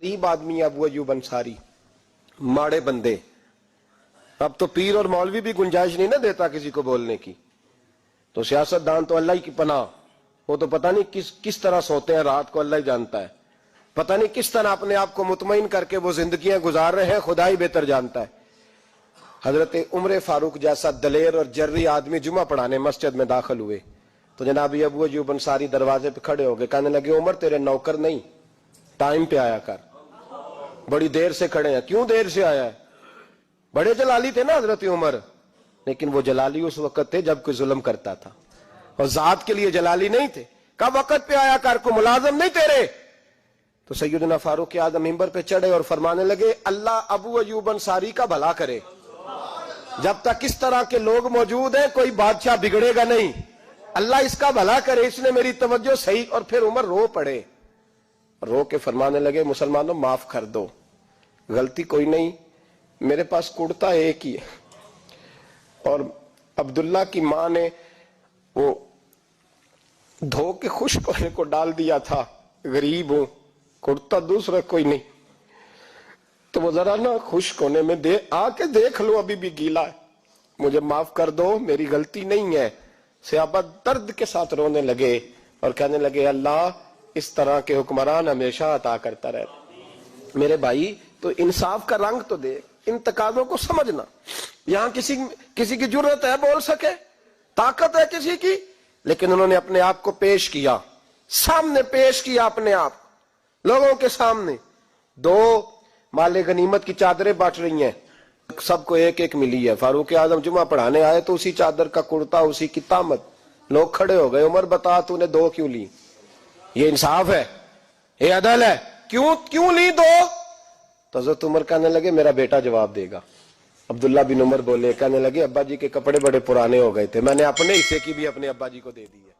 गरीब आदमी अबू अयूब अंसारी, माड़े बंदे। अब तो पीर और मौलवी भी गुंजाइश नहीं ना देता किसी को बोलने की, तो सियासतदान तो अल्लाह की पनाह, वो तो पता नहीं किस तरह सोते हैं रात को, अल्लाह ही जानता है। पता नहीं किस तरह अपने आप को मुतमईन करके वो जिंदगियां गुजार रहे हैं, खुदा ही बेहतर जानता है। हजरत उमर फारूक जैसा दलेर और जर्री आदमी जुमा पढ़ाने मस्जिद में दाखिल हुए तो जनाब अबू अयूब अंसारी दरवाजे पे खड़े हो गए, कहने लगे उमर तेरे नौकर नहीं, टाइम पे आया कर, बड़ी देर से खड़े हैं। क्यों देर से आया है? बड़े जलाली थे ना हजरत उमर, लेकिन वो जलाली उस वक्त थे जब कोई जुल्म करता था, और जात के लिए जलाली नहीं थे। कब वक्त पे आया कर, को मुलाजम नहीं तेरे। तो सैयदना फारूक आज़म मिंबर पे चढ़े और फरमाने लगे अल्लाह अबू अयूब अंसारी का भला करे, जब तक इस तरह के लोग मौजूद हैं कोई बादशाह बिगड़ेगा नहीं, अल्लाह इसका भला करे, इसने मेरी तवज्जो सही। और फिर उमर रो पड़े, रो के फरमाने लगे मुसलमानों माफ कर दो, गलती कोई नहीं, मेरे पास कुर्ता एक ही है, और अब्दुल्ला की मां ने वो धो के खुश्क होने को डाल दिया था, गरीब हूं, कुर्ता दूसरा कोई नहीं, तो वो जरा ना खुश्क होने में दे आके देख लो, अभी भी गीला है, मुझे माफ कर दो, मेरी गलती नहीं है। सहाबा दर्द के साथ रोने लगे और कहने लगे अल्लाह इस तरह के हुक्मरान हमेशा अता करता रहता। मेरे भाई तो इंसाफ का रंग तो दे, इन तकाजों को समझना। यहां किसी की जरूरत है बोल सके, ताकत है किसी की, लेकिन उन्होंने अपने आप को पेश किया, सामने पेश किया अपने आप लोगों के सामने। दो माले गनीमत की चादरें बांट रही हैं, सबको एक एक मिली है। फारूक आजम जुमा पढ़ाने आए तो उसी चादर का कुर्ता, उसी की तामत, लोग खड़े हो गए, उमर बता तूने दो क्यों ली? ये इंसाफ है, ये अदल है, क्यों ली दो? तो हज़रत उमर कहने लगे मेरा बेटा जवाब देगा। अब्दुल्ला बिन उमर बोले, कहने लगे अब्बा जी के कपड़े बड़े पुराने हो गए थे, मैंने अपने हिस्से की भी अपने अब्बा जी को दे दी है।